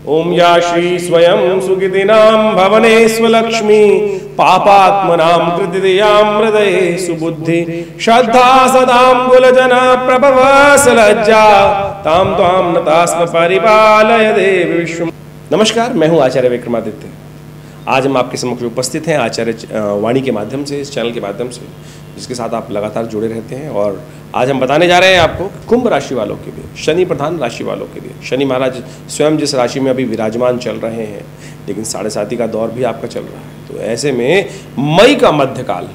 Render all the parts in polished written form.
ओम या श्री स्वयं सुकृतिनां भवनेष्वलक्ष्मी पापात्मनां कृतियां हृदये सुबुद्धि श्रद्धा सदां कुलजना प्रभवस लज्जा ताम त्वां नतास्म परिपालय देव विश्व। नमस्कार, मैं हूं आचार्य विक्रमादित्य। आज हम आपके समक्ष उपस्थित हैं आचार्य वाणी के माध्यम से, इस चैनल के माध्यम से, जिसके साथ आप लगातार जुड़े रहते हैं। और आज हम बताने जा रहे हैं आपको कुंभ राशि वालों के लिए, शनि प्रधान राशि वालों के लिए। शनि महाराज स्वयं जिस राशि में अभी विराजमान चल रहे हैं, लेकिन 7.5 का दौर भी आपका चल रहा है। तो ऐसे में मई का मध्यकाल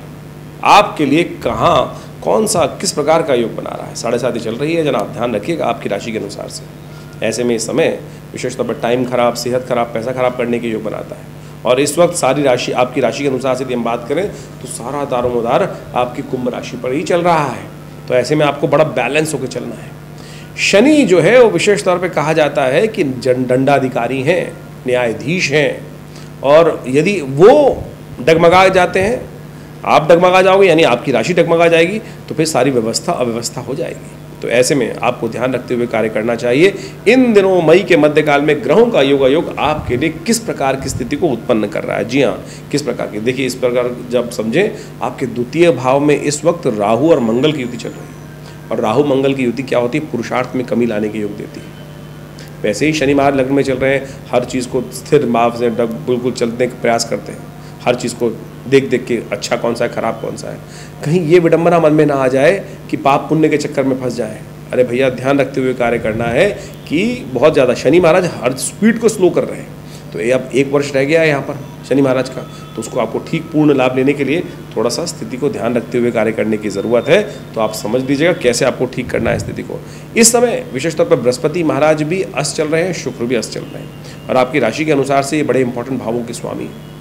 आपके लिए कहाँ, कौन सा, किस प्रकार का योग बना रहा है। 7.5 चल रही है, जनाब ध्यान रखिएगा आपकी राशि के अनुसार से। ऐसे में इस समय विशेष तौर पर टाइम खराब, सेहत खराब, पैसा खराब करने के योग बनाता है। और इस वक्त सारी राशि, आपकी राशि के अनुसार से यदि हम बात करें तो सारा दारोमदार आपकी कुंभ राशि पर ही चल रहा है। तो ऐसे में आपको बड़ा बैलेंस होकर चलना है। शनि जो है वो विशेष तौर पे कहा जाता है कि दंडाधिकारी हैं, न्यायाधीश हैं, और यदि वो डगमगा जाते हैं, आप डगमगा जाओगे, यानी आपकी राशि डगमगा जाएगी, तो फिर सारी व्यवस्था अव्यवस्था हो जाएगी। तो ऐसे में आपको ध्यान रखते हुए कार्य करना चाहिए। इन दिनों मई के मध्यकाल में ग्रहों का योग आपके लिए किस प्रकार की स्थिति को उत्पन्न कर रहा है। जी हाँ, किस प्रकार की, देखिए इस प्रकार जब समझें, आपके द्वितीय भाव में इस वक्त राहु और मंगल की युति चल रही है। और राहु मंगल की युति क्या होती है, पुरुषार्थ में कमी लाने के योग देती है। वैसे ही शनि महाराज लग्न में चल रहे हैं, हर चीज़ को स्थिर भाव से बिल्कुल चलने का प्रयास करते हैं। हर चीज़ को देख देख के अच्छा कौन सा है, खराब कौन सा है। कहीं ये विडंबना मन में ना आ जाए कि पाप पुण्य के चक्कर में फंस जाए। अरे भैया, ध्यान रखते हुए कार्य करना है कि बहुत ज़्यादा शनि महाराज हर स्पीड को स्लो कर रहे हैं। तो ये अब 1 वर्ष रह गया है यहाँ पर शनि महाराज का, तो उसको आपको ठीक पूर्ण लाभ लेने के लिए थोड़ा सा स्थिति को ध्यान रखते हुए कार्य करने की ज़रूरत है। तो आप समझ लीजिएगा कैसे आपको ठीक करना है स्थिति को। इस समय विशेष तौर पर बृहस्पति महाराज भी अस्त चल रहे हैं, शुक्र भी अस्त चल रहे हैं, और आपकी राशि के अनुसार से ये बड़े इंपॉर्टेंट भावों के स्वामी हैं।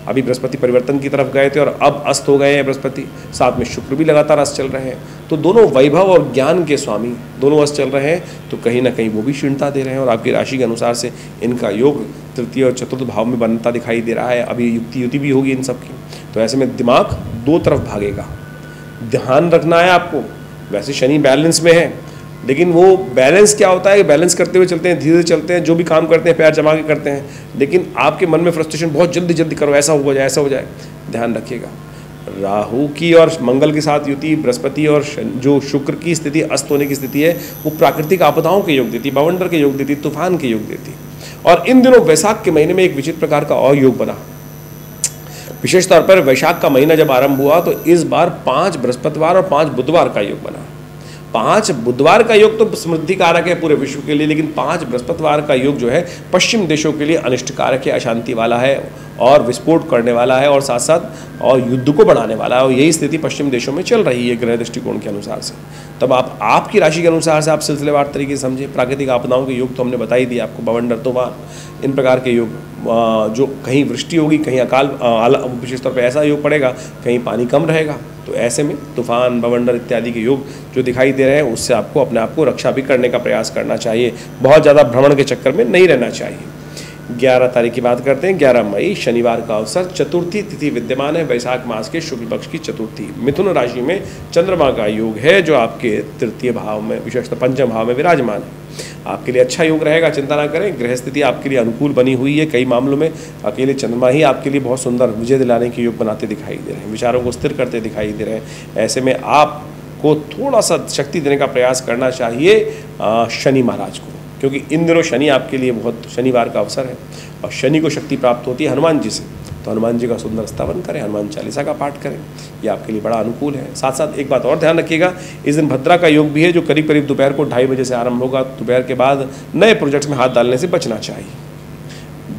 अभी बृहस्पति परिवर्तन की तरफ गए थे और अब अस्त हो गए हैं बृहस्पति, साथ में शुक्र भी लगातार अस्त चल रहे हैं। तो दोनों वैभव और ज्ञान के स्वामी दोनों अस्त चल रहे हैं, तो कहीं ना कहीं वो भी क्षीणता दे रहे हैं। और आपकी राशि के अनुसार से इनका योग तृतीय और चतुर्थ भाव में बनता दिखाई दे रहा है। अभी युति भी होगी इन सब की। तो ऐसे में दिमाग 2 तरफ भागेगा, ध्यान रखना है आपको। वैसे शनि बैलेंस में है, लेकिन वो बैलेंस क्या होता है, बैलेंस करते हुए चलते हैं, धीरे धीरे चलते हैं, जो भी काम करते हैं पैर जमा के करते हैं, लेकिन आपके मन में फ्रस्ट्रेशन, बहुत जल्दी जल्दी करो, ऐसा हो जाए, ऐसा हो जाए। ध्यान रखिएगा, राहु की और मंगल के साथ युति, बृहस्पति और जो शुक्र की स्थिति, अस्त होने की स्थिति है, वो प्राकृतिक आपदाओं के योग देती, बवंडर के योग देती, तूफान के योग देती। और इन दिनों वैशाख के महीने में एक विचित्र प्रकार का और योग बना। विशेष तौर पर वैशाख का महीना जब आरंभ हुआ तो इस बार 5 बृहस्पतिवार और 5 बुधवार का योग बना। 5 बुधवार का योग तो समृद्धि कारक है पूरे विश्व के लिए, लेकिन 5 बृहस्पतिवार का योग जो है पश्चिम देशों के लिए अनिष्ट कारक है, अशांति वाला है और विस्फोट करने वाला है, और साथ साथ और युद्ध को बढ़ाने वाला है। और यही स्थिति पश्चिम देशों में चल रही है ग्रह दृष्टिकोण के अनुसार से। तब आप आपकी राशि के अनुसार से आप सिलसिलेवार तरीके से समझें। प्राकृतिक आपदाओं के योग तो हमने बता ही दिया आपको, बवंडर, तूफान, इन प्रकार के योग, जो कहीं वृष्टि होगी, कहीं अकाल, विशेष तौर पर ऐसा योग पड़ेगा, कहीं पानी कम रहेगा। तो ऐसे में तूफान, बवंडर इत्यादि के योग जो दिखाई दे रहे हैं, उससे आपको अपने आप को रक्षा भी करने का प्रयास करना चाहिए। बहुत ज़्यादा भ्रमण के चक्कर में नहीं रहना चाहिए। 11 तारीख की बात करते हैं। 11 मई शनिवार का अवसर, चतुर्थी तिथि विद्यमान है, वैशाख मास के शुक्ल पक्ष की चतुर्थी। मिथुन राशि में चंद्रमा का योग है, जो आपके तृतीय भाव में, विशेषतः पंचम भाव में विराजमान है। आपके लिए अच्छा योग रहेगा, चिंता ना करें। ग्रह स्थिति आपके लिए अनुकूल बनी हुई है। कई मामलों में अकेले चंद्रमा ही आपके लिए बहुत सुंदर विजय दिलाने के योग बनाते दिखाई दे रहे हैं, विचारों को स्थिर करते दिखाई दे रहे हैं। ऐसे में आपको थोड़ा सा शक्ति देने का प्रयास करना चाहिए शनि महाराज को, क्योंकि इन दिनों शनि आपके लिए बहुत, शनिवार का अवसर है और शनि को शक्ति प्राप्त होती है हनुमान जी से। तो हनुमान जी का सुंदर स्तवन करें, हनुमान चालीसा का पाठ करें, ये आपके लिए बड़ा अनुकूल है। साथ साथ एक बात और ध्यान रखिएगा, इस दिन भद्रा का योग भी है, जो करीब करीब दोपहर को 2:30 बजे से आरंभ होगा। दोपहर के बाद नए प्रोजेक्ट्स में हाथ डालने से बचना चाहिए।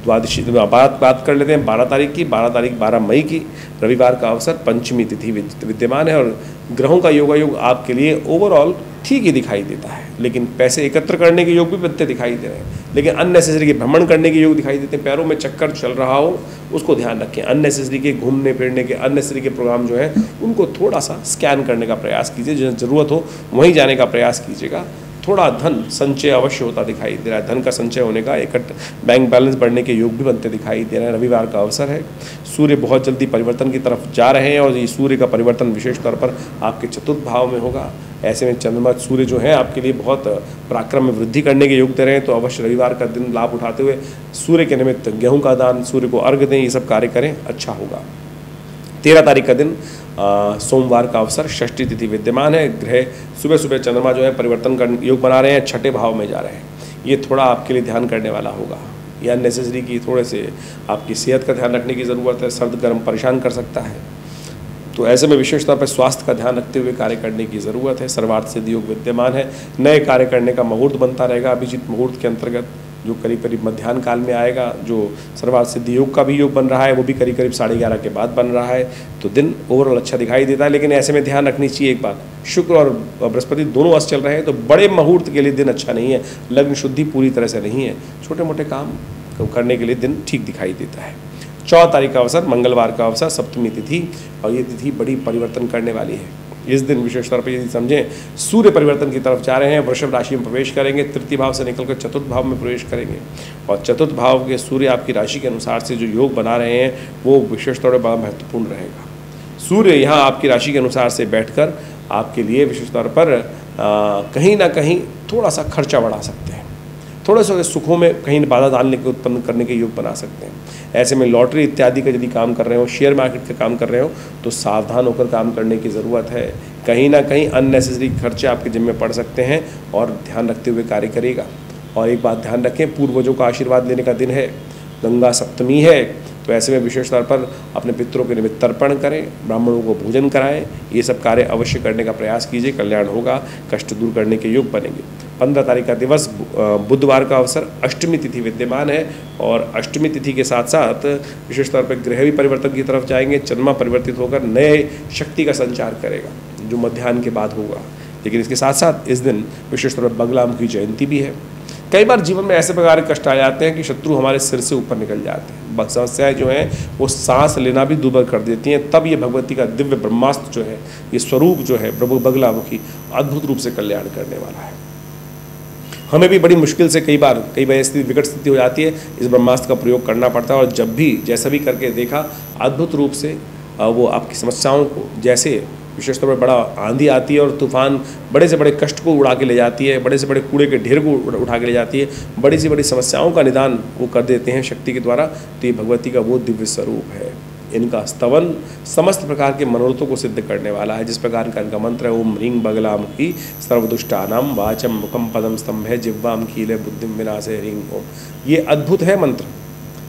द्वादशी बात कर लेते हैं 12 तारीख की। 12 मई की रविवार का अवसर, पंचमी तिथि विद्यमान है, और ग्रहों का योग आपके लिए ओवरऑल ठीक ही दिखाई देता है। लेकिन पैसे एकत्र करने के योग भी बनते दिखाई दे रहे हैं, लेकिन अननेसेसरी के भ्रमण करने के योग दिखाई देते हैं। पैरों में चक्कर चल रहा हो उसको ध्यान रखें। अननेसेसरी के घूमने फिरने के, अननेसेसरी के प्रोग्राम जो है उनको थोड़ा सा स्कैन करने का प्रयास कीजिए। जहाँ ज़रूरत हो वहीं जाने का प्रयास कीजिएगा। थोड़ा धन संचय अवश्य होता दिखाई दे रहा है। धन का संचय होने का, इकट्ठ बैंक बैलेंस बढ़ने के योग भी बनते दिखाई दे रहे हैं। रविवार का अवसर है। सूर्य बहुत जल्दी परिवर्तन की तरफ जा रहे हैं और ये सूर्य का परिवर्तन विशेष तौर पर आपके चतुर्थ भाव में होगा। ऐसे में चंद्रमा सूर्य जो है आपके लिए बहुत पराक्रम में वृद्धि करने के योग दे रहे हैं। तो अवश्य रविवार का दिन लाभ उठाते हुए सूर्य के निमित्त गेहूं का दान, सूर्य को अर्घ्य दें, ये सब कार्य करें, अच्छा होगा। 13 तारीख का दिन सोमवार का अवसर, षष्ठी तिथि विद्यमान है। ग्रह सुबह सुबह चंद्रमा जो है परिवर्तन का योग बना रहे हैं, छठे भाव में जा रहे हैं। ये थोड़ा आपके लिए ध्यान करने वाला होगा। या नेसेसरी की थोड़े से आपकी सेहत का ध्यान रखने की ज़रूरत है। सर्द गर्म परेशान कर सकता है, तो ऐसे में विशेष तौर पर स्वास्थ्य का ध्यान रखते हुए कार्य करने की ज़रूरत है। सर्वार्थ सिद्धि योग विद्यमान है। नए कार्य करने का मुहूर्त बनता रहेगा। अभिजीत मुहूर्त के अंतर्गत जो करीब करीब मध्याह्न काल में आएगा, जो सर्वार्थ सिद्धि योग का भी योग बन रहा है, वो भी करीब करीब 11:30 के बाद बन रहा है। तो दिन ओवरऑल अच्छा दिखाई देता है। लेकिन ऐसे में ध्यान रखनी चाहिए एक बात, शुक्र और बृहस्पति दोनों अस्त चल रहे हैं, तो बड़े मुहूर्त के लिए दिन अच्छा नहीं है। लग्न शुद्धि पूरी तरह से नहीं है। छोटे मोटे काम करने के लिए दिन ठीक दिखाई देता है। 14 तारीख का अवसर, मंगलवार का अवसर, सप्तमी तिथि, और ये तिथि बड़ी परिवर्तन करने वाली है। इस दिन विशेष तौर पर यदि समझें, सूर्य परिवर्तन की तरफ जा रहे हैं, वृषभ राशि में प्रवेश करेंगे, तृतीय भाव से निकलकर चतुर्थ भाव में प्रवेश करेंगे। और चतुर्थ भाव के सूर्य आपकी राशि के अनुसार से जो योग बना रहे हैं वो विशेष तौर पर बड़ा महत्वपूर्ण रहेगा। सूर्य यहाँ आपकी राशि के अनुसार से बैठकर आपके लिए विशेष तौर पर कहीं ना कहीं थोड़ा सा खर्चा बढ़ा सकते हैं। थोड़े से सुखों में कहीं बाधा डालने के, उत्पन्न करने के योग बना सकते हैं। ऐसे में लॉटरी इत्यादि का यदि काम कर रहे हो, शेयर मार्केट का काम कर रहे हो, तो सावधान होकर काम करने की ज़रूरत है। कहीं ना कहीं अननेसेसरी खर्चे आपके जिम्मे पड़ सकते हैं और ध्यान रखते हुए कार्य करेगा। और एक बात ध्यान रखें, पूर्वजों का आशीर्वाद लेने का दिन है, गंगा सप्तमी है, तो ऐसे में विशेष तौर पर अपने पितरों के निमित्त तर्पण करें, ब्राह्मणों को भोजन कराएं। ये सब कार्य अवश्य करने का प्रयास कीजिए, कल्याण होगा, कष्ट दूर करने के योग बनेंगे। 15 तारीख का दिवस बुधवार का अवसर, अष्टमी तिथि विद्यमान है। और अष्टमी तिथि के साथ साथ विशेष तौर पर ग्रह भी परिवर्तन की तरफ जाएंगे। चंद्रमा परिवर्तित होकर नए शक्ति का संचार करेगा, जो मध्याह्न के बाद होगा। लेकिन इसके साथ साथ इस दिन विशेष तौर पर बगलाम की जयंती भी है। कई बार जीवन में ऐसे प्रकार के कष्ट आ जाते हैं कि शत्रु हमारे सिर से ऊपर निकल जाते हैं। समस्याएं जो हैं वो सांस लेना भी दूभर कर देती हैं। तब ये भगवती का दिव्य ब्रह्मास्त्र जो है, ये स्वरूप जो है प्रभु बगलामुखी, अद्भुत रूप से कल्याण करने वाला है। हमें भी बड़ी मुश्किल से कई बार स्थिति, विकट स्थिति हो जाती है, इस ब्रह्मास्त्र का प्रयोग करना पड़ता है। और जब भी जैसा भी करके देखा, अद्भुत रूप से वो आपकी समस्याओं को, जैसे विशेष तौर पर बड़ा आंधी आती है और तूफान बड़े से बड़े कष्ट को उड़ा के ले जाती है, बड़े से बड़े कूड़े के ढेर को उठा के ले जाती है, बड़ी से बड़ी समस्याओं का निदान वो कर देते हैं शक्ति के द्वारा। तो ये भगवती का वो दिव्य स्वरूप है। इनका स्तवन समस्त प्रकार के मनोरथों को सिद्ध करने वाला है। जिस प्रकार का इनका मंत्र है, ओम ह्रीं बगलामुखी सर्वदुष्टानां वाचम मुखम पदम स्तंभे जिह्वाम कीले बुद्धिम विनाशे ह्रीं ओम। ये अद्भुत है मंत्र।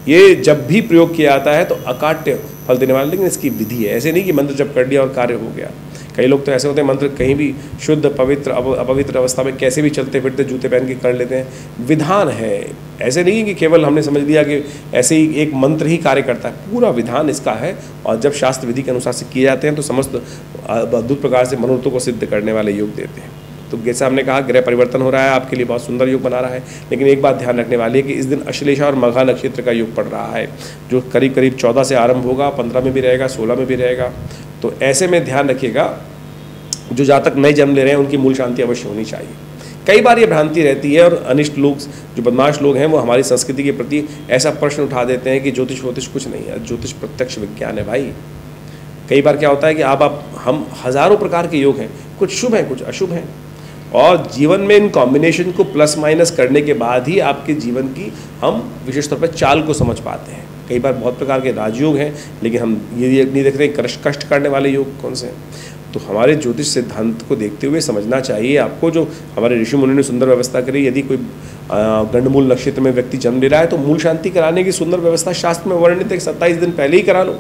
ये जब भी प्रयोग किया जाता है तो अकाट्य फल देने वाला, लेकिन इसकी विधि है। ऐसे नहीं कि मंत्र जब कर लिया और कार्य हो गया। कई लोग तो ऐसे होते हैं, मंत्र कहीं भी शुद्ध पवित्र अपवित्र अवस्था में कैसे भी चलते फिरते जूते पहन के कर लेते हैं। विधान है, ऐसे नहीं कि केवल हमने समझ लिया कि ऐसे ही एक मंत्र ही कार्य करता है। पूरा विधान इसका है। और जब शास्त्र विधि के अनुसार से किए जाते हैं तो समस्त अद्भुत प्रकार से मनोरथों को सिद्ध करने वाले योग देते हैं। तो जैसे हमने कहा, ग्रह परिवर्तन हो रहा है, आपके लिए बहुत सुंदर योग बना रहा है। लेकिन एक बात ध्यान रखने वाली है कि इस दिन अश्लेषा और मघा नक्षत्र का योग पड़ रहा है, जो करीब करीब 14 से आरंभ होगा, 15 में भी रहेगा, 16 में भी रहेगा। तो ऐसे में ध्यान रखिएगा, जो जातक नए जन्म ले रहे हैं उनकी मूल शांति अवश्य होनी चाहिए। कई बार ये भ्रांति रहती है और अनिष्ट लोग, जो बदमाश लोग हैं, वो हमारी संस्कृति के प्रति ऐसा प्रश्न उठा देते हैं कि ज्योतिष वोतिष कुछ नहीं है, ज्योतिष प्रत्यक्ष विज्ञान है भाई। कई बार क्या होता है कि हम हजारों प्रकार के योग हैं, कुछ शुभ हैं कुछ अशुभ हैं, और जीवन में इन कॉम्बिनेशन को प्लस माइनस करने के बाद ही आपके जीवन की हम विशेष तौर पर चाल को समझ पाते हैं। कई बार बहुत प्रकार के राजयोग हैं, लेकिन हम ये नहीं देख रहे कष्ट करने वाले योग कौन से हैं। तो हमारे ज्योतिष सिद्धांत को देखते हुए समझना चाहिए आपको, जो हमारे ऋषि मुनि ने सुंदर व्यवस्था करी। यदि कोई गंडमूल नक्षत्र में व्यक्ति जन्म ले रहा है तो मूल शांति कराने की सुंदर व्यवस्था शास्त्र में वर्णित है। 27 दिन पहले ही करा लो,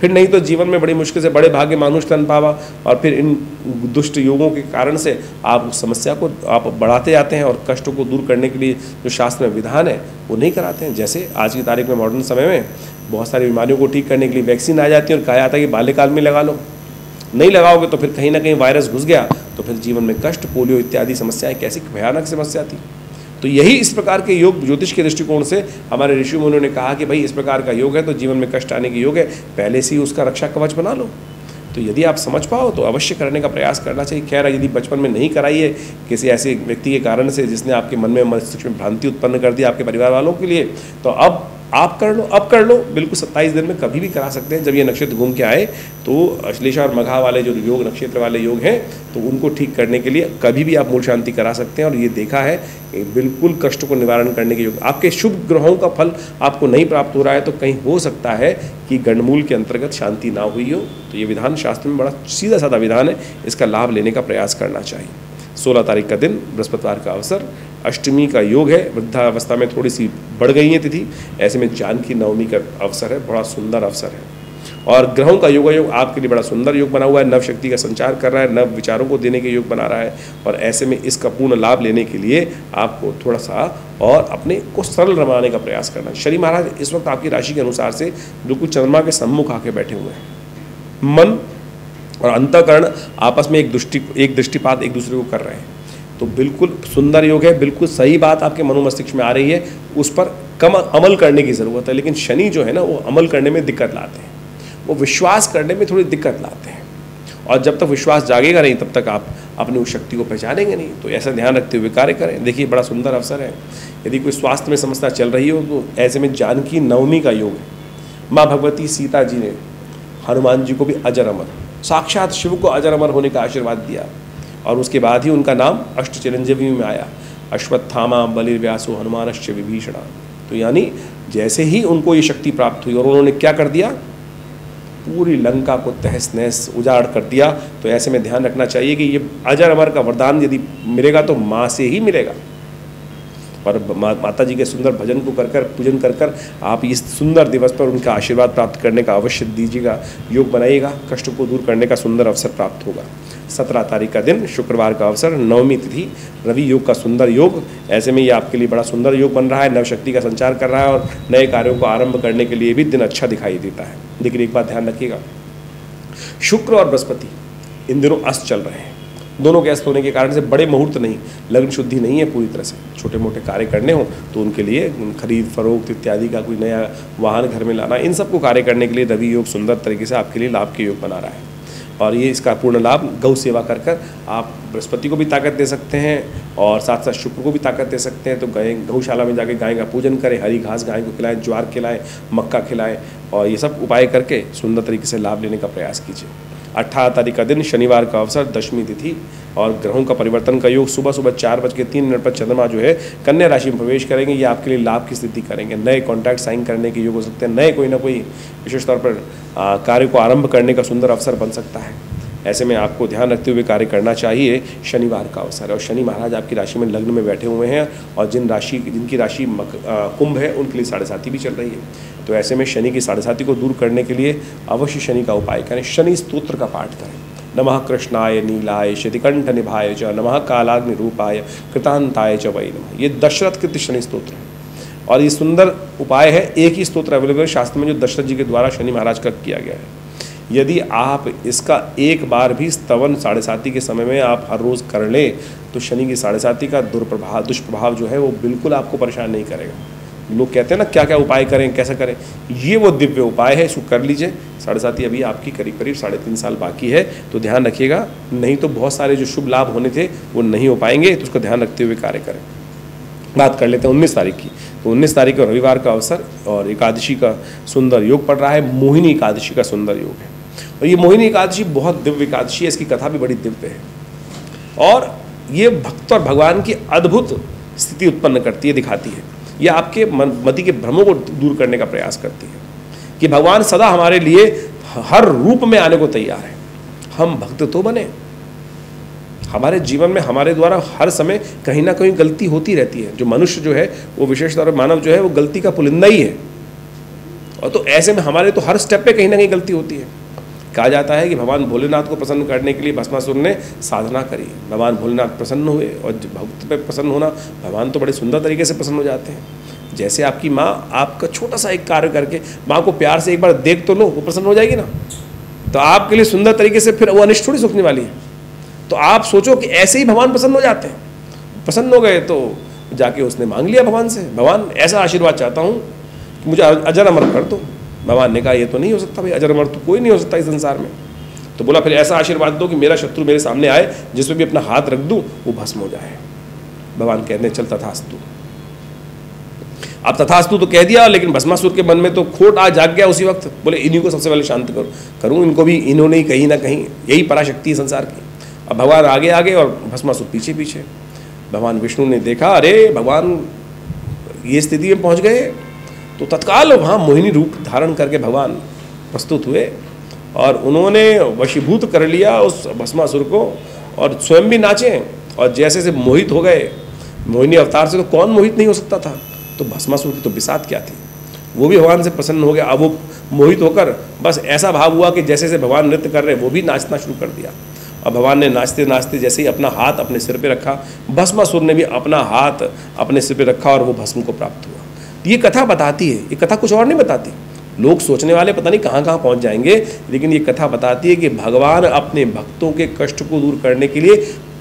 फिर नहीं तो जीवन में बड़ी मुश्किल से बड़े भाग्य मानुष तन पावा। और फिर इन दुष्ट योगों के कारण से आप उस समस्या को आप बढ़ाते जाते हैं और कष्टों को दूर करने के लिए जो शास्त्र में विधान है वो नहीं कराते हैं। जैसे आज की तारीख में मॉडर्न समय में बहुत सारी बीमारियों को ठीक करने के लिए वैक्सीन आ जाती है और कहा जाता है कि बाल्यकाल में लगा लो। नहीं लगाओगे तो फिर कहीं ना कहीं वायरस घुस गया तो फिर जीवन में कष्ट, पोलियो इत्यादि समस्याएं, कैसी भयानक समस्या थी। तो यही इस प्रकार के योग ज्योतिष के दृष्टिकोण से हमारे ऋषि मुनियों ने कहा कि भाई इस प्रकार का योग है तो जीवन में कष्ट आने के योग है, पहले से ही उसका रक्षा कवच बना लो। तो यदि आप समझ पाओ तो अवश्य करने का प्रयास करना चाहिए। खैर, यदि बचपन में नहीं कराई है किसी ऐसे व्यक्ति के कारण से जिसने आपके मन में मस्तिष्क में भ्रांति उत्पन्न कर दी आपके परिवार वालों के लिए, तो अब आप कर लो बिल्कुल 27 दिन में कभी भी करा सकते हैं। जब ये नक्षत्र घूम के आए तो अश्लेषा और मघा वाले जो योग नक्षत्र वाले योग हैं तो उनको ठीक करने के लिए कभी भी आप मूल शांति करा सकते हैं। और ये देखा है बिल्कुल कष्ट को निवारण करने के योग। आपके शुभ ग्रहों का फल आपको नहीं प्राप्त हो रहा है तो कहीं हो सकता है कि गंडमूल के अंतर्गत शांति ना हुई हो। तो ये विधान शास्त्र में बड़ा सीधा साधा विधान है, इसका लाभ लेने का प्रयास करना चाहिए। 16 तारीख का दिन बृहस्पतिवार का अवसर, अष्टमी का योग है। वृद्धावस्था में थोड़ी सी बढ़ गई है तिथि, ऐसे में जानकी नवमी का अवसर है, बड़ा सुंदर अवसर है। और ग्रहों का योग आपके लिए बड़ा सुंदर योग बना हुआ है, नव शक्ति का संचार कर रहा है, नव विचारों को देने के योग बना रहा है। और ऐसे में इसका पूर्ण लाभ लेने के लिए आपको थोड़ा सा और अपने को सरल रमाने का प्रयास करना है। शनि महाराज इस वक्त आपकी राशि के अनुसार से बिल्कुल चंद्रमा के सम्मुख आके बैठे हुए हैं। मन और अंतःकरण आपस में एक दृष्टिपात एक दूसरे को कर रहे हैं, तो बिल्कुल सुंदर योग है। बिल्कुल सही बात आपके मनोमस्तिष्क में आ रही है, उस पर कम अमल करने की ज़रूरत है। लेकिन शनि जो है ना, वो अमल करने में दिक्कत लाते हैं, वो विश्वास करने में थोड़ी दिक्कत लाते हैं। और जब तक विश्वास जागेगा नहीं तब तक आप अपनी उस शक्ति को पहचानेंगे नहीं। तो ऐसा ध्यान रखते हुए कार्य करें। देखिए, बड़ा सुंदर अवसर है। यदि कोई स्वास्थ्य में समस्या चल रही हो तो ऐसे में जानकी नवमी का योग है। माँ भगवती सीता जी ने हनुमान जी को भी अजर अमर, साक्षात शिव को अजर अमर होने का आशीर्वाद दिया। और उसके बाद ही उनका नाम अष्ट चिरंजीवी में आया, अश्वत्थामा बलिर्व्यासो हनुमानश्च विभीषणा। तो यानी जैसे ही उनको ये शक्ति प्राप्त हुई और उन्होंने क्या कर दिया, पूरी लंका को तहस नहस उजाड़ कर दिया। तो ऐसे में ध्यान रखना चाहिए कि ये अजर अमर का वरदान यदि मिलेगा तो माँ से ही मिलेगा। और माता जी के सुंदर भजन को कर पूजन कर आप इस सुंदर दिवस पर उनका आशीर्वाद प्राप्त करने का अवश्य दीजिएगा, योग बनाइएगा, कष्ट को दूर करने का सुंदर अवसर प्राप्त होगा। 17 तारीख का दिन शुक्रवार का अवसर, नवमी तिथि, रवि योग का सुंदर योग। ऐसे में ये आपके लिए बड़ा सुंदर योग बन रहा है, नव शक्ति का संचार कर रहा है और नए कार्यों को आरंभ करने के लिए भी दिन अच्छा दिखाई देता है। लेकिन एक बात ध्यान रखिएगा, शुक्र और बृहस्पति इन दिनों अस्त चल रहे हैं। दोनों के अस्त होने के कारण से बड़े मुहूर्त नहीं, लग्न शुद्धि नहीं है पूरी तरह से। छोटे मोटे कार्य करने हो तो उनके लिए खरीद फरोख्त इत्यादि का, कोई नया वाहन घर में लाना, इन सबको कार्य करने के लिए रवि योग सुंदर तरीके से आपके लिए लाभ के योग बना रहा है। और ये इसका पूर्ण लाभ गौ सेवा कर आप बृहस्पति को भी ताकत दे सकते हैं और साथ साथ शुक्र को भी ताकत दे सकते हैं। तो गौशाला में जाके गाय का पूजन करें, हरी घास गाय को खिलाएं, ज्वार खिलाएं, मक्का खिलाएं और ये सब उपाय करके सुंदर तरीके से लाभ लेने का प्रयास कीजिए। 18 तारीख का दिन शनिवार का अवसर, दशमी तिथि और ग्रहों का परिवर्तन का योग। सुबह 4:03 पर चंद्रमा जो है कन्या राशि में प्रवेश करेंगे। ये आपके लिए लाभ की स्थिति करेंगे। नए कॉन्ट्रैक्ट साइन करने के योग हो सकते हैं, नए कोई ना कोई विशेष तौर पर कार्य को आरंभ करने का सुंदर अवसर बन सकता है। ऐसे में आपको ध्यान रखते हुए कार्य करना चाहिए। शनिवार का अवसर है और शनि महाराज आपकी राशि में लग्न में बैठे हुए हैं और जिनकी राशि कुंभ है उनके लिए 7.5 भी चल रही है। तो ऐसे में शनि की 7.5 को दूर करने के लिए अवश्य शनि का उपाय करें। शनि स्तोत्र का पाठ करें। नमः कृष्णाय नीलाय शतिकंठ निभाय च, नमः कालाग्नि रूपाय कृतांताय च वै नमः। ये दशरथ कृत शनि स्तोत्र है और ये सुंदर उपाय है। एक ही स्तोत्र अवेलेबल है शास्त्र में जो दशरथ जी के द्वारा शनि महाराज का किया गया है। यदि आप इसका एक बार भी स्तवन 7.5 के समय में आप हर रोज़ कर लें तो शनि की 7.5 का दुष्प्रभाव जो है वो बिल्कुल आपको परेशान नहीं करेगा। लोग कहते हैं ना क्या क्या उपाय करें, कैसे करें, ये वो दिव्य उपाय है, इसको कर लीजिए। 7.5 अभी आपकी करीब 3.5 साल बाकी है, तो ध्यान रखिएगा, नहीं तो बहुत सारे जो शुभ लाभ होने थे वो नहीं हो पाएंगे। तो उसको ध्यान रखते हुए कार्य करें। बात कर लेते हैं 19 तारीख की। तो 19 तारीख को रविवार का अवसर और एकादशी का सुंदर योग पड़ रहा है। मोहिनी एकादशी का सुंदर योग है और ये मोहिनी एकादशी बहुत दिव्य एकादशी है, इसकी कथा भी बड़ी दिव्य है और ये भक्त और भगवान की अद्भुत स्थिति उत्पन्न करती है, दिखाती है। ये आपके मति के भ्रमों को दूर करने का प्रयास करती है कि भगवान सदा हमारे लिए हर रूप में आने को तैयार है। हम भक्त तो बने, हमारे जीवन में हमारे द्वारा हर समय कहीं ना कहीं गलती होती रहती है। जो मनुष्य जो है वो विशेष तौर पर मानव जो है वो गलती का पुलिंदा ही है और तो ऐसे में हमारे तो हर स्टेप पे कहीं ना कहीं गलती होती है। कहा जाता है कि भगवान भोलेनाथ को प्रसन्न करने के लिए भस्मासुर ने साधना करी, भगवान भोलेनाथ प्रसन्न हुए और भक्त पे प्रसन्न होना, भगवान तो बड़े सुंदर तरीके से प्रसन्न हो जाते हैं। जैसे आपकी माँ आपका छोटा सा एक कार्य करके माँ को प्यार से एक बार देख तो लो, वो प्रसन्न हो जाएगी ना, तो आपके लिए सुंदर तरीके से फिर वो अनिष्ट थोड़ी सोचने वाली है। तो आप सोचो कि ऐसे ही भगवान प्रसन्न हो जाते हैं। प्रसन्न हो गए तो जाके उसने मांग लिया भगवान से, भगवान ऐसा आशीर्वाद चाहता हूँ कि मुझे अजर अमर कर दो। भगवान ने कहा ये तो नहीं हो सकता भाई, अजर अमर तो कोई नहीं हो सकता इस संसार में। तो बोला फिर ऐसा आशीर्वाद दो कि मेरा शत्रु मेरे सामने आए, जिसमें भी अपना हाथ रख दूं वो भस्म हो जाए। भगवान कहते हैं चल तथास्तु। अब तथास्तु तो कह दिया, लेकिन भस्मासुर के मन में तो खोट आ जाग गया उसी वक्त। बोले इन्हीं को सबसे पहले शांत करूं, इनको भी इन्होंने ही कहीं ना कहीं, यही पराशक्ति है संसार की। अब भगवान आगे आगे और भस्मासुर पीछे पीछे। भगवान विष्णु ने देखा अरे भगवान ये स्थिति में पहुंच गए, तो तत्काल वहाँ मोहिनी रूप धारण करके भगवान प्रस्तुत हुए और उन्होंने वशीभूत कर लिया उस भस्मासुर को और स्वयं भी नाचे और जैसे से मोहित हो गए। मोहिनी अवतार से तो कौन मोहित नहीं हो सकता था, तो भस्मासुर की तो बिसात क्या थी, वो भी भगवान से प्रसन्न हो गया। अब वो मोहित होकर बस ऐसा भाव हुआ कि जैसे से भगवान नृत्य कर रहे वो भी नाचना शुरू कर दिया। अब भगवान ने नाचते नाचते जैसे ही अपना हाथ अपने सिर पे रखा, भस्मासुर ने भी अपना हाथ अपने सिर पे रखा और वो भस्म को प्राप्त हुआ। ये कथा बताती है, ये कथा कुछ और नहीं बताती। लोग सोचने वाले पता नहीं कहाँ कहाँ पहुँच जाएंगे, लेकिन ये कथा बताती है कि भगवान अपने भक्तों के कष्ट को दूर करने के लिए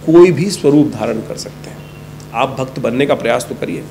कोई भी स्वरूप धारण कर सकते हैं। आप भक्त बनने का प्रयास तो करिए।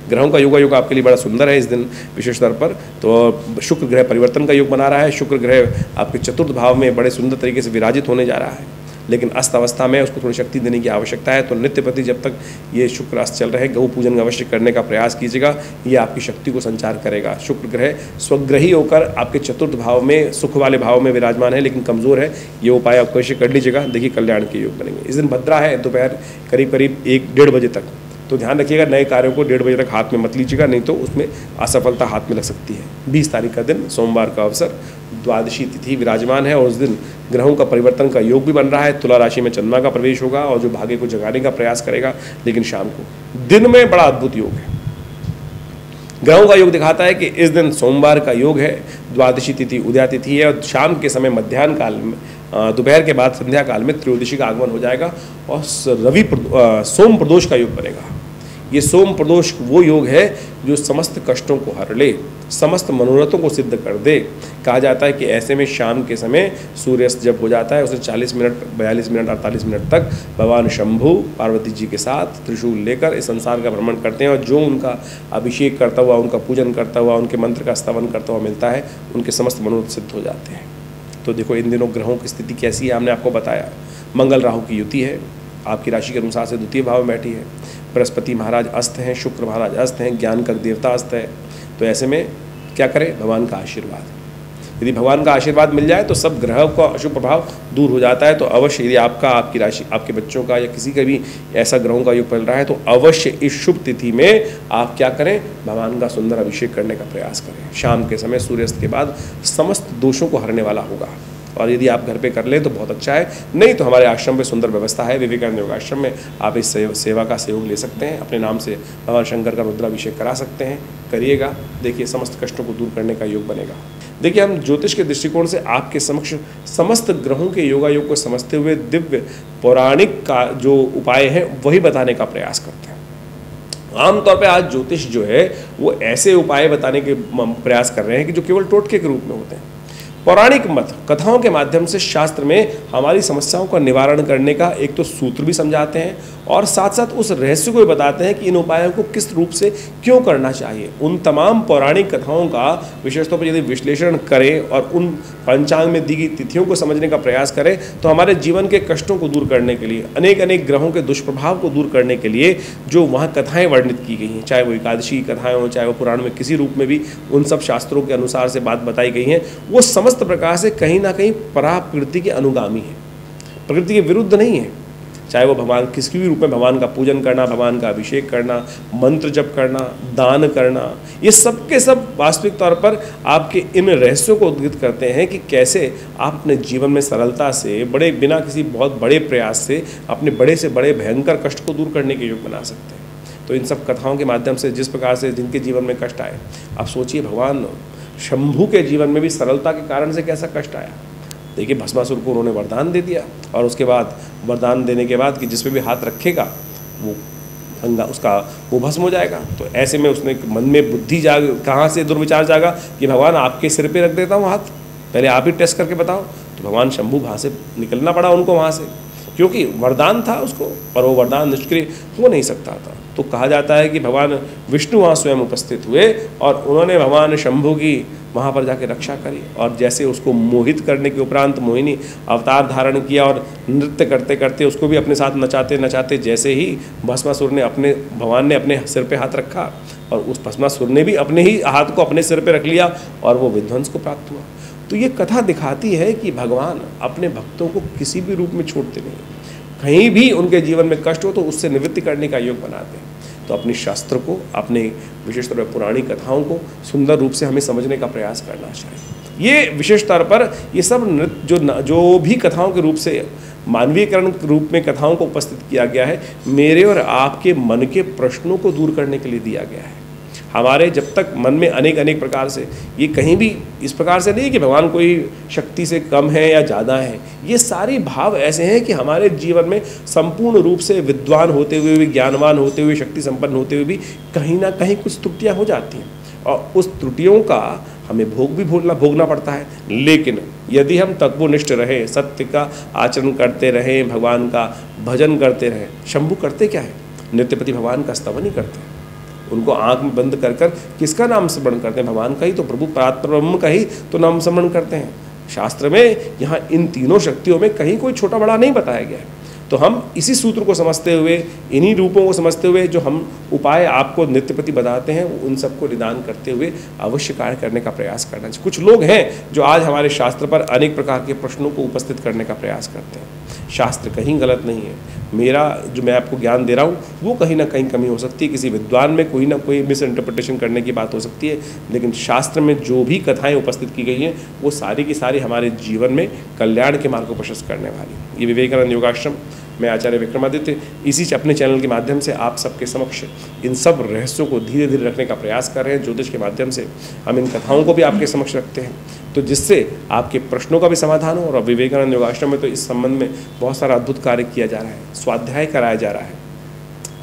ग्रहों का योग आपके लिए बड़ा सुंदर है इस दिन विशेष तौर पर। तो शुक्र ग्रह परिवर्तन का योग बना रहा है। शुक्र ग्रह आपके चतुर्थ भाव में बड़े सुंदर तरीके से विराजित होने जा रहा है, लेकिन अस्त अवस्था में उसको थोड़ी शक्ति देने की आवश्यकता है। तो नित्य प्रति जब तक ये शुक्र अस्त चल रहे, गौ पूजन अवश्य करने का प्रयास कीजिएगा, ये आपकी शक्ति को संचार करेगा। शुक्र ग्रह स्वग्रही होकर आपके चतुर्थ भाव में सुख वाले भाव में विराजमान है, लेकिन कमज़ोर है। ये उपाय आप अवश्य कर लीजिएगा, देखिए कल्याण के योग बनेंगे। इस दिन भद्रा है, दोपहर करीब 1-1:30 बजे तक। तो ध्यान रखिएगा नए कार्यों को 1:30 बजे तक हाथ में मत लीजिएगा, नहीं तो उसमें असफलता हाथ में लग सकती है। 20 तारीख का दिन सोमवार का अवसर, द्वादशी तिथि विराजमान है और उस दिन ग्रहों का परिवर्तन का योग भी बन रहा है। तुला राशि में चंद्रमा का प्रवेश होगा और जो भाग्य को जगाने का प्रयास करेगा, लेकिन शाम को। दिन में बड़ा अद्भुत योग है। ग्रहों का योग दिखाता है कि इस दिन सोमवार का योग है, द्वादशी तिथि उदया तिथि है और शाम के समय मध्याह्न काल में, दोपहर के बाद संध्या काल में त्रयोदशी का आगमन हो जाएगा और सोम प्रदोष का योग बनेगा। ये सोम प्रदोष वो योग है जो समस्त कष्टों को हर ले, समस्त मनोरथों को सिद्ध कर दे। कहा जाता है कि ऐसे में शाम के समय सूर्यास्त जब हो जाता है, उसमें 40 मिनट, 42 मिनट, 48 मिनट तक भगवान शंभु पार्वती जी के साथ त्रिशूल लेकर इस संसार का भ्रमण करते हैं और जो उनका अभिषेक करता हुआ, उनका पूजन करता हुआ, उनके मंत्र का स्तवन करता हुआ मिलता है, उनके समस्त मनोरथ सिद्ध हो जाते हैं। तो देखो इन दिनों ग्रहों की स्थिति कैसी है, हमने आपको बताया। मंगल राहु की युति है, आपकी राशि के अनुसार से द्वितीय भाव में बैठी है। बृहस्पति महाराज अस्त हैं, शुक्र महाराज अस्त हैं, ज्ञान का देवता अस्त है। तो ऐसे में क्या करें? भगवान का आशीर्वाद। यदि भगवान का आशीर्वाद मिल जाए तो सब ग्रहों का अशुभ प्रभाव दूर हो जाता है। तो अवश्य यदि आपका, आपकी राशि, आपके बच्चों का या किसी का भी ऐसा ग्रहों का योग चल रहा है तो अवश्य इस शुभ तिथि में आप क्या करें? भगवान का सुंदर अभिषेक करने का प्रयास करें। शाम के समय सूर्यास्त के बाद समस्त दोषों को हरने वाला होगा और यदि आप घर पे कर लें तो बहुत अच्छा है, नहीं तो हमारे आश्रम में सुंदर व्यवस्था है। विवेकानंद योग आश्रम में आप इस सेवा का सहयोग ले सकते हैं। अपने नाम से भगवान शंकर का रुद्राभिषेक करा सकते हैं, करिएगा। देखिए समस्त कष्टों को दूर करने का योग बनेगा। देखिए हम ज्योतिष के दृष्टिकोण से आपके समक्ष समस्त ग्रहों के योगायोग को समझते हुए दिव्य पौराणिक का जो उपाय है वही बताने का प्रयास करते हैं। आमतौर पर आज ज्योतिष जो है वो ऐसे उपाय बताने के प्रयास कर रहे हैं कि जो केवल टोटके के रूप में होते हैं। पौराणिक मत कथाओं के माध्यम से शास्त्र में हमारी समस्याओं का निवारण करने का एक तो सूत्र भी समझाते हैं और साथ साथ उस रहस्य को भी बताते हैं कि इन उपायों को किस रूप से क्यों करना चाहिए। उन तमाम पौराणिक कथाओं का विशेष तौर पर यदि विश्लेषण करें और उन पंचांग में दी गई तिथियों को समझने का प्रयास करें तो हमारे जीवन के कष्टों को दूर करने के लिए, अनेक अनेक ग्रहों के दुष्प्रभाव को दूर करने के लिए जो वहाँ कथाएँ वर्णित की गई हैं, चाहे वो एकादशी कथाएँ हों, चाहे वो पुराण में किसी रूप में भी उन सब शास्त्रों के अनुसार से बात बताई गई हैं, वो समस्त प्रकार से कहीं ना कहीं पराप्रकृति के अनुगामी है, प्रकृति के विरुद्ध नहीं है। चाहे वो भगवान किसी भी रूप में भगवान का पूजन करना, भगवान का अभिषेक करना, मंत्र जप करना, दान करना, ये सब के सब वास्तविक तौर पर आपके इन रहस्यों को उद्घाटित करते हैं कि कैसे आप अपने जीवन में सरलता से, बड़े बिना किसी बहुत बड़े प्रयास से अपने बड़े से बड़े भयंकर कष्ट को दूर करने के योग बना सकते हैं। तो इन सब कथाओं के माध्यम से जिस प्रकार से जिनके जीवन में कष्ट आए, आप सोचिए भगवान शंभु के जीवन में भी सरलता के कारण से कैसा कष्ट आया। देखिए भस्मासुर को उन्होंने वरदान दे दिया और उसके बाद वरदान देने के बाद कि जिस पे भी हाथ रखेगा वो गंगा उसका वो भस्म हो जाएगा। तो ऐसे में उसने मन में बुद्धि जाग, कहाँ से दुर्विचार जागा कि भगवान आपके सिर पे रख देता हूँ हाथ, पहले आप ही टेस्ट करके बताओ। तो भगवान शंभु वहाँ से निकलना पड़ा उनको, वहाँ से, क्योंकि वरदान था उसको और वो वरदान निष्क्रिय हो नहीं सकता था। तो कहा जाता है कि भगवान विष्णु वहाँ स्वयं उपस्थित हुए और उन्होंने भगवान शंभु की वहाँ पर जाके रक्षा करी, और जैसे उसको मोहित करने के उपरांत मोहिनी अवतार धारण किया और नृत्य करते करते उसको भी अपने साथ नचाते नचाते जैसे ही भस्मासुर ने भगवान ने अपने सिर पे हाथ रखा और उस भस्मासुर ने भी अपने ही हाथ को अपने सिर पे रख लिया और वो विध्वंस को प्राप्त हुआ। तो ये कथा दिखाती है कि भगवान अपने भक्तों को किसी भी रूप में छोड़ते नहीं, कहीं भी उनके जीवन में कष्ट हो तो उससे निवृत्ति करने का योग बनाते हैं। तो अपने शास्त्र को, अपने विशेष तौर पर पुरानी कथाओं को सुंदर रूप से हमें समझने का प्रयास करना चाहिए। ये विशेष तौर पर ये सब नृत्य जो भी कथाओं के रूप से मानवीयकरण के रूप में कथाओं को उपस्थित किया गया है, मेरे और आपके मन के प्रश्नों को दूर करने के लिए दिया गया है। हमारे जब तक मन में अनेक अनेक प्रकार से, ये कहीं भी इस प्रकार से नहीं कि भगवान कोई शक्ति से कम है या ज़्यादा है, ये सारे भाव ऐसे हैं कि हमारे जीवन में संपूर्ण रूप से विद्वान होते हुए भी, ज्ञानवान होते हुए, शक्ति संपन्न होते हुए भी कहीं ना कहीं कुछ त्रुटियाँ हो जाती हैं और उस त्रुटियों का हमें भोगना पड़ता है। लेकिन यदि हम तत्वनिष्ठ रहें, सत्य का आचरण करते रहें, भगवान का भजन करते रहें। शंभु करते क्या है? नित्यपति भगवान का स्तवन ही करते हैं। उनको आंख में बंद कर कर किसका नाम स्मरण करते हैं? भगवान का ही तो, प्रभु परात्पर का ही तो नाम स्मरण करते हैं। शास्त्र में यहाँ इन तीनों शक्तियों में कहीं कोई छोटा बड़ा नहीं बताया गया है। तो हम इसी सूत्र को समझते हुए, इन्हीं रूपों को समझते हुए जो हम उपाय आपको नित्यपति बताते हैं, उन सबको निदान करते हुए अवश्य कार्य करने का प्रयास करना चाहिए। कुछ लोग हैं जो आज हमारे शास्त्र पर अनेक प्रकार के प्रश्नों को उपस्थित करने का प्रयास करते हैं। शास्त्र कहीं गलत नहीं है, मेरा जो मैं आपको ज्ञान दे रहा हूँ वो कहीं ना कहीं कमी हो सकती है, किसी विद्वान में कोई ना कोई मिस इंटरप्रिटेशन करने की बात हो सकती है, लेकिन शास्त्र में जो भी कथाएं उपस्थित की गई हैं वो सारी की सारी हमारे जीवन में कल्याण के मार्ग को प्रशस्त करने वाली। ये विवेकानंद योगाश्रम, मैं आचार्य विक्रमादित्य, इसी अपने चैनल के माध्यम से आप सबके समक्ष इन सब रहस्यों को धीरे धीरे रखने का प्रयास कर रहे हैं। ज्योतिष के माध्यम से हम इन कथाओं को भी आपके समक्ष रखते हैं, तो जिससे आपके प्रश्नों का भी समाधान हो। और विवेकानंद योगाश्रम में तो इस संबंध में बहुत सारा अद्भुत कार्य किया जा रहा है, स्वाध्याय कराया जा रहा है।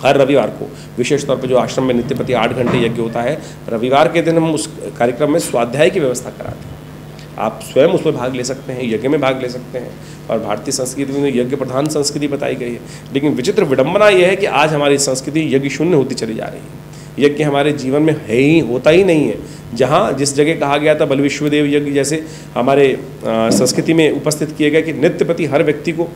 हर रविवार को विशेष तौर पर जो आश्रम में नित्यपति 8 घंटे यज्ञ होता है, रविवार के दिन हम उस कार्यक्रम में स्वाध्याय की व्यवस्था कराते हैं। आप स्वयं उसमें भाग ले सकते हैं, यज्ञ में भाग ले सकते हैं। और भारतीय संस्कृति में यज्ञ प्रधान संस्कृति बताई गई है, लेकिन विचित्र विडंबना यह है कि आज हमारी संस्कृति यज्ञ शून्य होती चली जा रही है। यज्ञ हमारे जीवन में है ही, होता ही नहीं है। जहाँ जिस जगह कहा गया था बल विश्वदेव यज्ञ जैसे हमारे संस्कृति में उपस्थित किए गए कि नित्यपति हर व्यक्ति को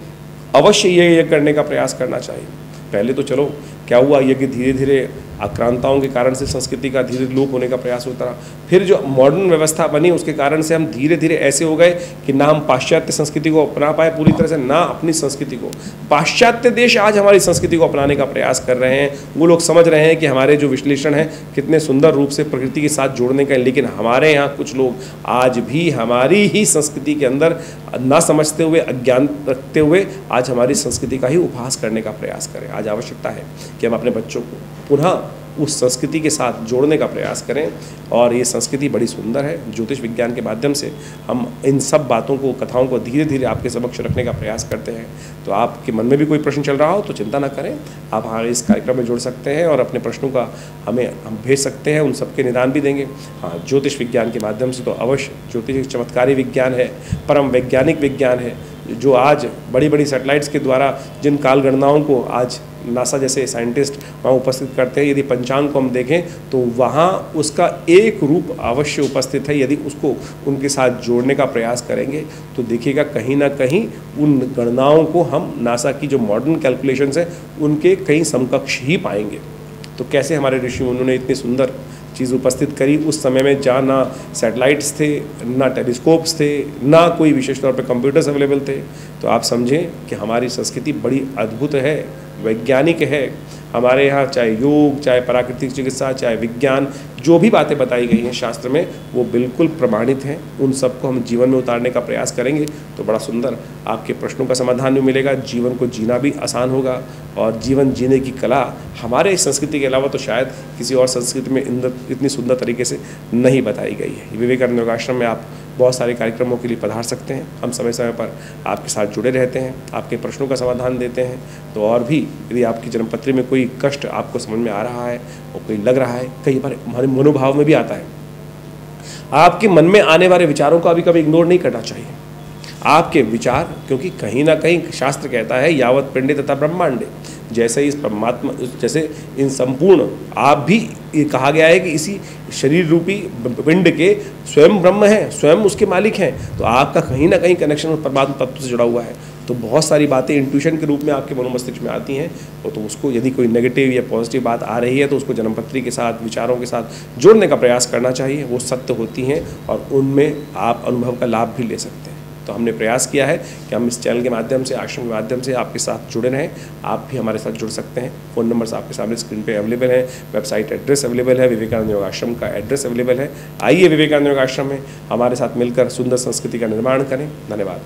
अवश्य ये यज्ञ करने का प्रयास करना चाहिए। पहले तो चलो क्या हुआ, यज्ञ धीरे धीरे आक्रांताओं के कारण से संस्कृति का धीरे लोप होने का प्रयास होता रहा। फिर जो मॉडर्न व्यवस्था बनी उसके कारण से हम धीरे धीरे ऐसे हो गए कि ना हम पाश्चात्य संस्कृति को अपना पाए पूरी तरह से, ना अपनी संस्कृति को। पाश्चात्य देश आज हमारी संस्कृति को अपनाने का प्रयास कर रहे हैं। वो लोग समझ रहे हैं कि हमारे जो विश्लेषण है कितने सुंदर रूप से प्रकृति के साथ जोड़ने का है, लेकिन हमारे यहाँ कुछ लोग आज भी हमारी ही संस्कृति के अंदर ना समझते हुए, अज्ञान रखते हुए आज हमारी संस्कृति का ही उपहास करने का प्रयास करें। आज आवश्यकता है कि हम अपने बच्चों को पुनः उस संस्कृति के साथ जोड़ने का प्रयास करें। और ये संस्कृति बड़ी सुंदर है। ज्योतिष विज्ञान के माध्यम से हम इन सब बातों को, कथाओं को धीरे धीरे आपके समक्ष रखने का प्रयास करते हैं। तो आपके मन में भी कोई प्रश्न चल रहा हो तो चिंता ना करें, आप हमारे इस कार्यक्रम में जुड़ सकते हैं और अपने प्रश्नों का हम भेज सकते हैं, उन सबके निदान भी देंगे। हाँ, ज्योतिष विज्ञान के माध्यम से तो अवश्य, ज्योतिष एक चमत्कारी विज्ञान है, परम वैज्ञानिक विज्ञान है, जो आज बड़ी बड़ी सैटेलाइट्स के द्वारा जिन काल गणनाओं को आज नासा जैसे साइंटिस्ट वहाँ उपस्थित करते हैं, यदि पंचांग को हम देखें तो वहाँ उसका एक रूप अवश्य उपस्थित है। यदि उसको उनके साथ जोड़ने का प्रयास करेंगे तो देखिएगा कहीं ना कहीं उन गणनाओं को हम नासा की जो मॉडर्न कैलकुलेशंस हैं उनके कहीं समकक्ष ही पाएंगे। तो कैसे हमारे ऋषि उन्होंने इतनी सुंदर चीज़ उपस्थित करी उस समय में, जहाँ ना सैटेलाइट्स थे, ना टेलीस्कोप्स थे, ना कोई विशेष तौर पे कंप्यूटर्स अवेलेबल थे। तो आप समझें कि हमारी संस्कृति बड़ी अद्भुत है, वैज्ञानिक है। हमारे यहाँ चाहे योग, चाहे प्राकृतिक चिकित्सा, चाहे विज्ञान, जो भी बातें बताई गई हैं शास्त्र में वो बिल्कुल प्रमाणित हैं। उन सबको हम जीवन में उतारने का प्रयास करेंगे तो बड़ा सुंदर आपके प्रश्नों का समाधान भी मिलेगा, जीवन को जीना भी आसान होगा। और जीवन जीने की कला हमारे संस्कृति के अलावा तो शायद किसी और संस्कृति में इतनी सुंदर तरीके से नहीं बताई गई है। विवेकानंद योगाश्रम में आप बहुत सारे कार्यक्रमों के लिए पधार सकते हैं। हम समय समय पर आपके साथ जुड़े रहते हैं, आपके प्रश्नों का समाधान देते हैं। तो और भी यदि आपकी जन्मपत्री में कोई कष्ट आपको समझ में आ रहा है और कोई लग रहा है, कई बार हमारे मनोभाव में भी आता है, आपके मन में आने वाले विचारों को कभी इग्नोर नहीं करना चाहिए। आपके विचार, क्योंकि कहीं ना कहीं शास्त्र कहता है यावत पिंडे तथा ब्रह्मांडे, जैसे इस परमात्मा, जैसे इन संपूर्ण आप भी, ये कहा गया है कि इसी शरीर रूपी पिंड के स्वयं ब्रह्म है, स्वयं उसके मालिक हैं, तो आपका कहीं ना कहीं कनेक्शन उस परमात्मा तत्व से जुड़ा हुआ है। तो बहुत सारी बातें इंट्यूशन के रूप में आपके मनोमस्तिष्क में आती हैं, तो उसको यदि कोई नेगेटिव या पॉजिटिव बात आ रही है तो उसको जन्मपत्री के साथ, विचारों के साथ जोड़ने का प्रयास करना चाहिए। वो सत्य होती हैं और उनमें आप अनुभव का लाभ भी ले सकते हैं। तो हमने प्रयास किया है कि हम इस चैनल के माध्यम से, आश्रम के माध्यम से आपके साथ जुड़े रहें। आप भी हमारे साथ जुड़ सकते हैं। फ़ोन नंबर्स आपके सामने स्क्रीन पे अवेलेबल है, वेबसाइट एड्रेस अवेलेबल है, विवेकानंद योग आश्रम का एड्रेस अवेलेबल है। आइए विवेकानंद योग आश्रम में हमारे साथ मिलकर सुंदर संस्कृति का निर्माण करें। धन्यवाद।